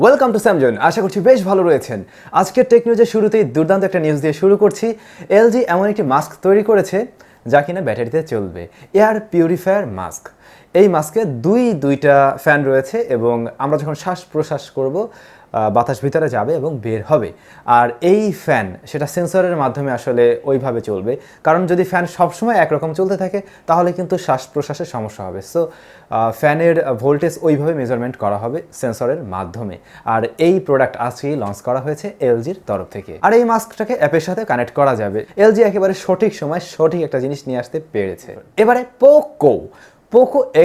Welcome to SamZone। আশা করছি বেশ ভালো রয়েছেন। আজকের টেকনোলজির শুরুতেই দুর্দান্ত একটা নিউজ দিয়ে শুরু করছি। এলজি এমন একটি মাস্ক তৈরি করেছে যা কিনা ব্যাটারিতে চলবে, এয়ার পিউরিফায়ার মাস্ক। এই মাস্কে দুইটা ফ্যান রয়েছে এবং আমরা যখন শ্বাস প্রশ্বাস করব বাতাস ভিতরে যাবে এবং বের হবে। আর এই ফ্যান সেটা সেন্সরের মাধ্যমে আসলে ওইভাবে চলবে, কারণ যদি ফ্যান সবসময় একরকম চলতে থাকে তাহলে কিন্তু শ্বাস প্রশ্বাসের সমস্যা হবে। সো ফ্যানের ভোল্টেজ ওইভাবে মেজারমেন্ট করা হবে সেন্সরের মাধ্যমে। আর এই প্রোডাক্ট আজকেই লঞ্চ করা হয়েছে এলজির তরফ থেকে। আর এই মাস্কটাকে অ্যাপের সাথে কানেক্ট করা যাবে। এলজি একেবারে সঠিক সময় সঠিক একটা জিনিস নিয়ে আসতে পেরেছে। এবারে পোকো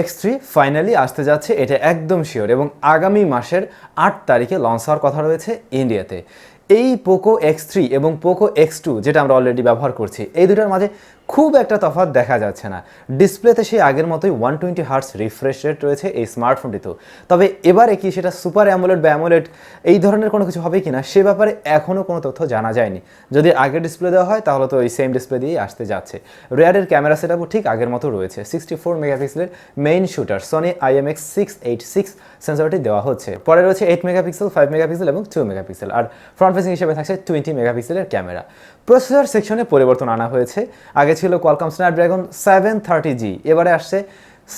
X3 ফাইনালি আসতে যাচ্ছে, এটা একদম শিওর, এবং আগামী মাসের 8 তারিখে লঞ্চ হওয়ার কথা রয়েছে ইন্ডিয়াতে। এই পোকো X3 এবং পোকো X2 যেটা আমরা অলরেডি ব্যবহার করছি, এই দুটার মাঝে খুব একটা তফাৎ দেখা যাচ্ছে না। ডিসপ্লেতে সেই আগের মতোই 120 হার্টস রিফ্রেশ রেট রয়েছে এই স্মার্টফোনটিতেও। তবে এবারে কি সেটা সুপার অ্যামোলেড বা অ্যামোলেড এই ধরনের কোনো কিছু হবে কিনা সে ব্যাপারে এখনও কোনো তথ্য জানা যায়নি। যদি আগের ডিসপ্লে দেওয়া হয় তাহলে তো এই সেম ডিসপ্লে দিয়েই আসতে যাচ্ছে। রিয়ারের ক্যামেরা সেটআপও ঠিক আগের মতো রয়েছে। 64 মেগাপিক্সেলের মেইন শুটার সনি IMX686 সেন্সরটি দেওয়া হচ্ছে। পরে রয়েছে 8 মেগাপিক্সেল, 5 মেগাপিক্সেল এবং 2 মেগাপিক্সেল। আর ফ্রন্ট ফেসিং হিসেবে থাকছে 20 মেগাপিক্সেলের ক্যামেরা। প্রসেসর সেকশনে পরিবর্তন আনা হয়েছে। আগে ছিল কোয়ালকম স্ন্যাপড্রাগন 730G, এবারে আসছে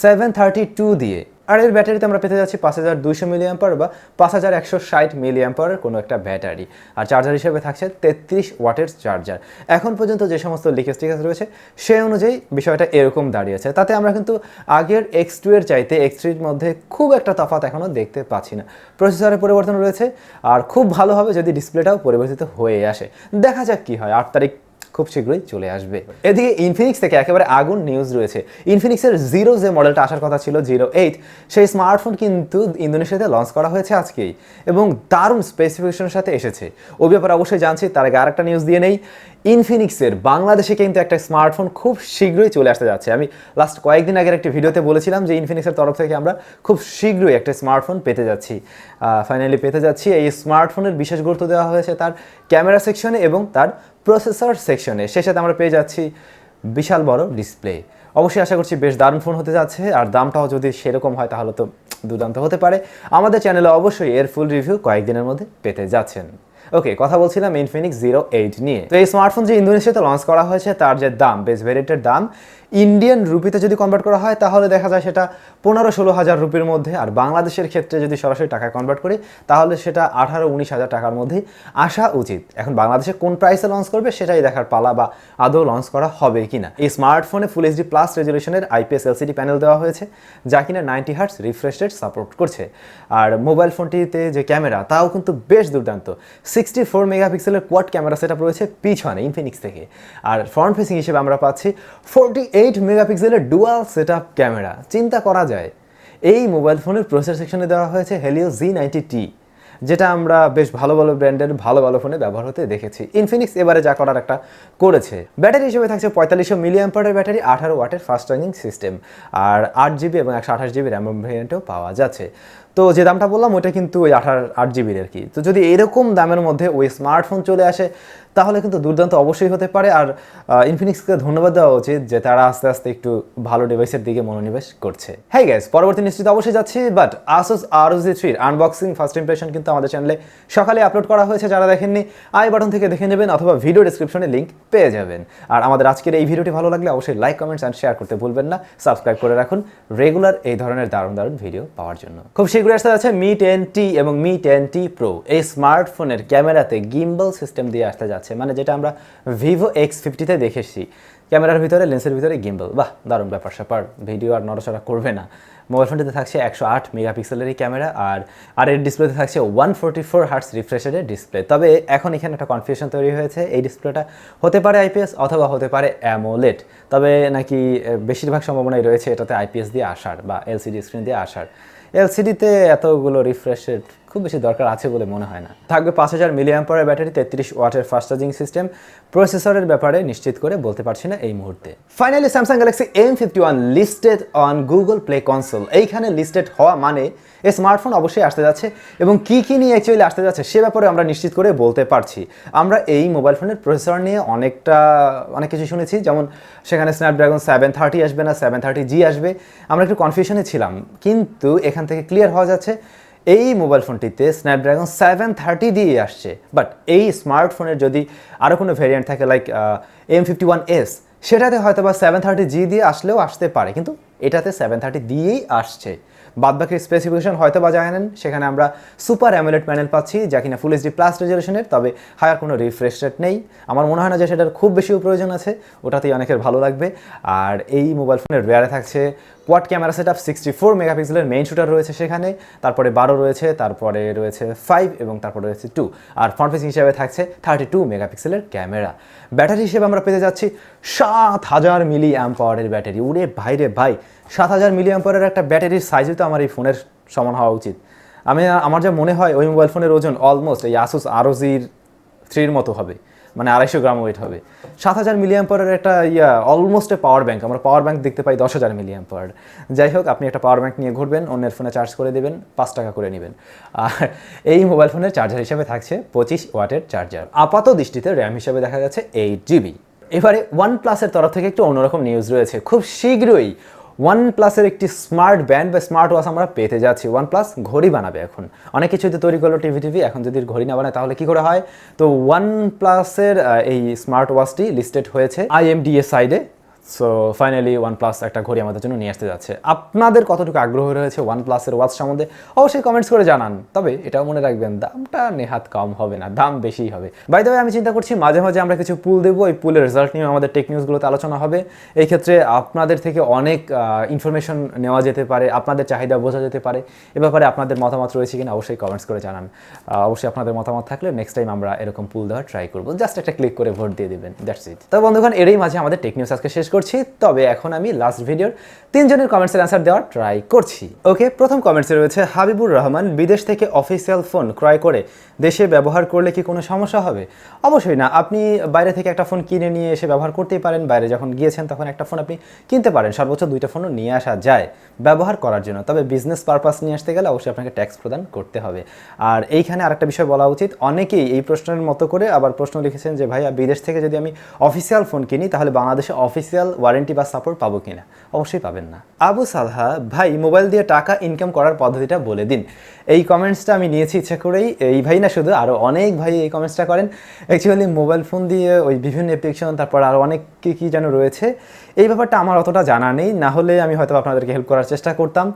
732 দিয়ে। আর এর ব্যাটারিতে আমরা পেতে যাচ্ছি 5200 মিলিঅ্যাম্পার বা 5160 মিলিঅ্যাম্পারের কোনো একটা ব্যাটারি। আর চার্জার হিসেবে থাকছে 33 ওয়াটের চার্জার। এখন পর্যন্ত যে সমস্ত লিকেজ টিকেজ রয়েছে সেই অনুযায়ী বিষয়টা এরকম দাঁড়িয়েছে। তাতে আমরা কিন্তু আগের X2 এর চাইতে X3 এর মধ্যে খুব একটা তফাৎ এখনও দেখতে পাচ্ছি না। প্রসেসরে পরিবর্তন রয়েছে, আর খুব ভালো হবে যদি ডিসপ্লেটাও পরিবর্তিত হয়ে আসে। দেখা যাক কি হয়, 8 তারিখ খুব শীঘ্রই চলে আসবে। এদিকে ইনফিনিক্স থেকে একেবারে আগুন নিউজ রয়েছে। ইনফিনিক্সের জিরো যে মডেলটা আসার কথা ছিল 08, সেই স্মার্টফোন কিন্তু ইন্দোনেশিয়াতে লঞ্চ করা হয়েছে আজকেই, এবং দারুণ স্পেসিফিকেশনের সাথে এসেছে। ওই ব্যাপারে অবশ্যই জানছি, তার আগে আরেকটা নিউজ দিয়ে নেই। ইনফিনিক্সের বাংলাদেশে কিন্তু একটা স্মার্টফোন খুব শীঘ্রই চলে আসতে যাচ্ছে। আমি লাস্ট কয়েকদিন আগের একটি ভিডিওতে বলেছিলাম যে ইনফিনিক্সের তরফ থেকে আমরা খুব শীঘ্রই একটা স্মার্টফোন পেতে যাচ্ছি। ফাইনালি পেতে যাচ্ছি। এই স্মার্টফোনের বিশেষ গুরুত্ব দেওয়া হয়েছে তার ক্যামেরা সেকশনে এবং তার প্রসেসর সেকশনে। সেই সাথে আমরা পেয়ে যাচ্ছি বিশাল বড় ডিসপ্লে। অবশ্যই আশা করছি বেশ দারুণ ফোন হতে যাচ্ছে, আর দামটাও যদি সেরকম হয় তাহলে তো দুর্দান্ত হতে পারে। আমাদের চ্যানেলে অবশ্যই এর ফুল রিভিউ কয়েকদিনের মধ্যে পেতে যাচ্ছেন। ওকে, কথা বলছিলাম ইনফিনিক্স 08 নিয়ে। তো এই স্মার্টফোন যে ইন্দোনেশিয়াতে লঞ্চ করা হয়েছে তার যে দাম, বেস ভেরিয়েন্টের দাম ইন্ডিয়ান রুপিতে যদি কনভার্ট করা হয় তাহলে দেখা যায় সেটা 15-16 হাজার রুপির মধ্যে। আর বাংলাদেশের ক্ষেত্রে যদি সরাসরি টাকায় কনভার্ট করি তাহলে সেটা 18-19 হাজার টাকার মধ্যেই আসা উচিত। এখন বাংলাদেশে কোন প্রাইসে লঞ্চ করবে সেটাই দেখার পালা, বা আদৌ লঞ্চ করা হবে কিনা। এই স্মার্টফোনে ফুল HD প্লাস রেজলিউশনের IPS LCD প্যানেল দেওয়া হয়েছে যা কিনা 90 হার্টস রিফ্রেশ রেট সাপোর্ট করছে। আর মোবাইল ফোনটিতে যে ক্যামেরা তাও কিন্তু বেশ দুর্দান্ত। 64 মেগাপিক্সেলের কোয়াড ক্যামেরা সেটআপ রয়েছে পিছনে ইনফিনিক্স থেকে। আর ফ্রন্ট ফেসিং হিসেবে আমরা পাচ্ছি 48 মেগাপিক্সেলের ডুয়াল সেটআপ ক্যামেরা। চিন্তা করা যায় এই মোবাইল ফোনের প্রসেসর সেকশনে দেওয়া হয়েছে হেলিও Z90T, যেটা আমরা বেশ ভালো ভালো ব্র্যান্ডের ভালো ফোনে ব্যবহার হতে দেখেছি। ইনফিনিক্স এবারে যা করার একটা করেছে। ব্যাটারি হিসেবে থাকছে 4500 মিলিঅ্যাম্পারের ব্যাটারি, 18 ওয়াটের ফাস্ট চার্জিং সিস্টেম, আর 8GB এবং 128GB র্যাম ভেরিয়েন্টও পাওয়া যাচ্ছে। তো যে দামটা বললাম ওটা কিন্তু ওই 8GB আর কি। তো যদি এরকম দামের মধ্যে ওই স্মার্টফোন চলে আসে তাহলে কিন্তু দুর্দান্ত অবশ্যই হতে পারে। আর ইনফিনিক্সকে ধন্যবাদ দেওয়া উচিত যে তারা আস্তে আস্তে একটু ভালো ডিভাইসের দিকে মনোনিবেশ করছে। হ্যাঁ গাইস, পরবর্তী নিশ্চিত অবশ্যই যাচ্ছি, but Asus ROG 3 unboxing first impression কিন্তু আমাদের চ্যানেলে সকালে আপলোড করা হয়েছে। যারা দেখেননি আই বাটন থেকে দেখে নেবেন অথবা ভিডিও ডেসক্রিপশনে লিঙ্ক পেয়ে যাবেন। আর আমাদের আজকের এই ভিডিওটি ভালো লাগলে অবশ্যই লাইক, কমেন্টস অ্যান্ড শেয়ার করতে ভুলবেন না। সাবস্ক্রাইব করে রাখুন রেগুলার এই ধরনের দারুণ ভিডিও পাওয়ার জন্য। খুব শীঘ্রই আসতে যাচ্ছে Mi 10T এবং Mi 10T Pro। এই স্মার্টফোনের ক্যামেরাতে গিম্বল সিস্টেম দিয়ে আসতে যাচ্ছে, মানে যেটা আমরা Vivo X50-তে দেখেছি। ক্যামেরার ভিতরে, লেন্সের ভিতরে গিম্বল। বাহ, দারুণ ব্যাপার স্যাপার। ভিডিও আর নড়াচড়া করবে না। মোবাইল ফোনটিতে থাকছে 108 মেগাপিক্সেলেরই ক্যামেরা, আর এর ডিসপ্লেতে থাকছে 144 হার্টস রিফ্রেশের ডিসপ্লে। তবে এখন এখানে একটা কনফিউশন তৈরি হয়েছে, এই ডিসপ্লেটা হতে পারে IPS অথবা হতে পারে অ্যামোলেড। তবে নাকি বেশিরভাগ সম্ভাবনাই রয়েছে এটাতে IPS দিয়ে আসার বা LCD স্ক্রিন দিয়ে আসার। LCD-তে এতগুলো রিফ্রেশের খুব বেশি দরকার আছে বলে মনে হয় না। থাকবে 5000 মিলিঅ্যাম্পারের ব্যাটারি, 33 ওয়াটের ফাস্ট চার্জিং সিস্টেম। প্রসেসরের ব্যাপারে নিশ্চিত করে বলতে পারছি না এই মুহূর্তে। Finally Samsung Galaxy M51 listed on Google play console. এইখানে লিস্টেড হওয়া মানে এই স্মার্টফোন অবশ্যই আসতে যাচ্ছে, এবং কি নিয়ে অ্যাকচুয়ালি আসতে যাচ্ছে সে ব্যাপারে আমরা নিশ্চিত করে বলতে পারছি। আমরা এই মোবাইল ফোনের প্রসেসর নিয়ে অনেক কিছু শুনেছি, যেমন সেখানে স্ন্যাপড্রাগন 730 আসবে না 730G আসবে। আমরা একটু কনফিউশনে ছিলাম, কিন্তু এখান থেকে ক্লিয়ার হওয়া যাচ্ছে এই মোবাইল ফোনটিতে স্ন্যাপড্রাগন 730 দিয়ে আসছে, বাট এই স্মার্টফোনের যদি আরও কোনো ভেরিয়েন্ট থাকে লাইক M51s, সেটাতে হয়তো বা 730G দিয়ে আসলেও আসতে পারে, কিন্তু এটাতে 730 দিয়েই আসছে। বাদবাকি স্পেসিফিকেশন হয়তো বা জানেন, সেখানে আমরা সুপার অ্যামোলেড প্যানেল পাচ্ছি যা কিনা ফুল এইচডি প্লাস রেজলিউশনের, তবে হায়ার কোনো রিফ্রেশ রেট নেই। আমার মনে হয় না যে সেটার খুব বেশিও প্রয়োজন আছে, ওটাতেই অনেকের ভালো লাগবে। আর এই মোবাইল ফোনের রেয়ারে থাকছে কোয়াড ক্যামেরা সেট আপ, 64 মেগাপিক্সেলের মেইন শুটার রয়েছে সেখানে, তারপরে 12 রয়েছে, তারপরে রয়েছে 5 এবং তারপরে রয়েছে 2, আর ফ্রন্ট ফেসিং হিসেবে থাকছে 32 মেগাপিক্সেলের ক্যামেরা। ব্যাটারি হিসেবে আমরা পেতে যাচ্ছি 7000 মিলি অ্যাম্প পাওয়ারের ব্যাটারি। উড়ে ভাইরে ভাই, 7000 মিলি অ্যাম্প পাওয়ারের একটা ব্যাটারির সাইজই তো আমার এই ফোনের সমান হওয়া উচিত। আমার যা মনে হয় ওই মোবাইল ফোনের ওজন অলমোস্ট এই আসুস ROG 3 মতো হবে, মানে 250 গ্রাম ওয়েট হবে। 7000 মিলি অ্যাম্প পাওয়ারের একটা অলমোস্ট পাওয়ার ব্যাংক, আমরা পাওয়ার ব্যাংক দেখতে পাই 10,000 মিলি অ্যাম্প পাওয়ার। যাই হোক, আপনি একটা পাওয়ার ব্যাংক নিয়ে ঘুরবেন, অন্যের ফোনে চার্জ করে দেবেন, 5 টাকা করে নেবেন। আর এই মোবাইল ফোনের চার্জার হিসেবে থাকছে 25 ওয়াটের চার্জার। আপাত দৃষ্টিতে র্যাম হিসেবে দেখা যাচ্ছে 8GB। এবারে OnePlus-এর তরফ থেকে একটু অন্যরকম নিউজ রয়েছে। খুব শীঘ্রই OnePlus-এর একটি স্মার্ট ব্যান্ড বা স্মার্ট ওয়াচ আমরা পেতে যাচ্ছি। OnePlus ঘড়ি বানাবে এখন, অনেক কিছুই তো তৈরি করলো টিভি, এখন যদি ঘড়ি না বানায় তাহলে কি করে হয়? তো OnePlus-এর এই স্মার্ট ওয়াচটি লিস্টেড হয়েছে IMDA সাইডে। সো ফাইনালি OnePlus একটা ঘড়ি আমাদের জন্য নিয়ে আসতে যাচ্ছে। আপনাদের কতটুকু আগ্রহ রয়েছে OnePlus-এর ওয়াচ সম্বন্ধে অবশ্যই কমেন্টস করে জানান। তবে এটাও মনে রাখবেন, দামটা নেহাত কম হবে না, দাম বেশিই হবে। বাই দ্য ওয়ে, আমি চিন্তা করছি মাঝে মাঝে আমরা কিছু পুল দেবো, এই পুলের রেজাল্ট নিয়ে আমাদের টেক নিউজগুলোতে আলোচনা হবে। এই ক্ষেত্রে আপনাদের থেকে অনেক ইনফরমেশন নেওয়া যেতে পারে, আপনাদের চাহিদা বোঝা যেতে পারে। এ ব্যাপারে আপনাদের মতামত রয়েছে কিনা অবশ্যই কমেন্টস করে জানান। অবশ্যই আপনাদের মতামত থাকলে নেক্সট টাইম আমরা এরকম পুল দেওয়ার ট্রাই করবো। জাস্ট একটা ক্লিক করে ভোট দিয়ে দেবেন, দ্যাটস ইট। তবে বন্ধুগণ, এরই মাঝে আমাদের টেক নিউজ আজকে শেষ করছি। তবে এখন আমি লাস্ট ভিডিওর 3 জনের কমেন্টসের অ্যান্সার দেওয়ার ট্রাই করছি। ওকে, প্রথম কমেন্টসে রয়েছে হাবিবুর রহমান, বিদেশ থেকে অফিসিয়াল ফোন ক্রয় করে দেশে ব্যবহার করলে কি কোনো সমস্যা হবে? অবশ্যই না। আপনি বাইরে থেকে একটা ফোন কিনে নিয়ে এসে ব্যবহার করতেই পারেন। বাইরে যখন গিয়েছেন তখন একটা ফোন আপনি কিনতে পারেন, সর্বোচ্চ 2টা ফোনও নিয়ে আসা যায় ব্যবহার করার জন্য। তবে বিজনেস পারপাস নিয়ে আসতে গেলে অবশ্যই আপনাকে ট্যাক্স প্রদান করতে হবে। আর এইখানে আরেকটা বিষয় বলা উচিত, অনেকেই এই প্রশ্নের মতো করে আবার প্রশ্ন লিখেছেন যে ভাইয়া, বিদেশ থেকে যদি আমি অফিসিয়াল ফোন কিনি তাহলে বাংলাদেশে অফিসিয়াল ওয়ারেন্টি বা সাপোর্ট পাবো কিনা? অবশ্যই পাবেন না। আবু সালহা, ভাই মোবাইল দিয়ে টাকা ইনকাম করার পদ্ধতিটা বলে দিন। এই কমেন্টসটা আমি নিয়েছি ইচ্ছা করেই। এই ভাই না, শুধু আরও অনেক ভাই এই কমেন্টসটা করেন। অ্যাকচুয়ালি মোবাইল ফোন দিয়ে ওই বিভিন্ন অ্যাপ্লিকেশন, তারপর আরও অনেক কী যেন রয়েছে, এই ব্যাপারটা আমার অতটা জানা নেই। না হলে আমি হয়তো আপনাদেরকে হেল্প করার চেষ্টা করতাম।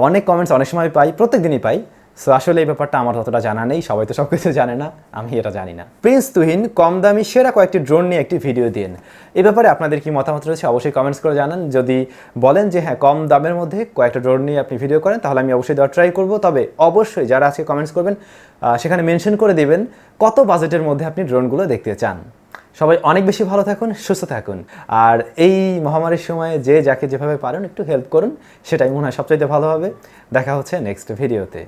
অনেক কমেন্টস অনেক সময় পাই, প্রত্যেক দিনই পাই। সো আসলে এই ব্যাপারটা আমার ততটা জানা নেই, সবাই তো সব কিছু জানে না, আমি এটা জানি না। প্রিন্স তুহিন, কম দামি সেরা কয়েকটি ড্রোন নিয়ে একটি ভিডিও দিন। এ ব্যাপারে আপনাদের কি মতামত রয়েছে অবশ্যই কমেন্টস করে জানান। যদি বলেন যে হ্যাঁ, কম দামের মধ্যে কয়েকটা ড্রোন নিয়ে আপনি ভিডিও করেন, তাহলে আমি অবশ্যই দেওয়ার ট্রাই করব। তবে অবশ্যই যারা আজকে কমেন্টস করবেন সেখানে মেনশন করে দেবেন কত বাজেটের মধ্যে আপনি ড্রোনগুলো দেখতে চান। সবাই অনেক বেশি ভালো থাকুন, সুস্থ থাকুন। আর এই মহামারীর সময়ে যে যাকে যেভাবে পারেন একটু হেল্প করুন, সেটাই মনে হয় সবচাইতে ভালো হবে। দেখা হচ্ছে নেক্সট ভিডিওতে।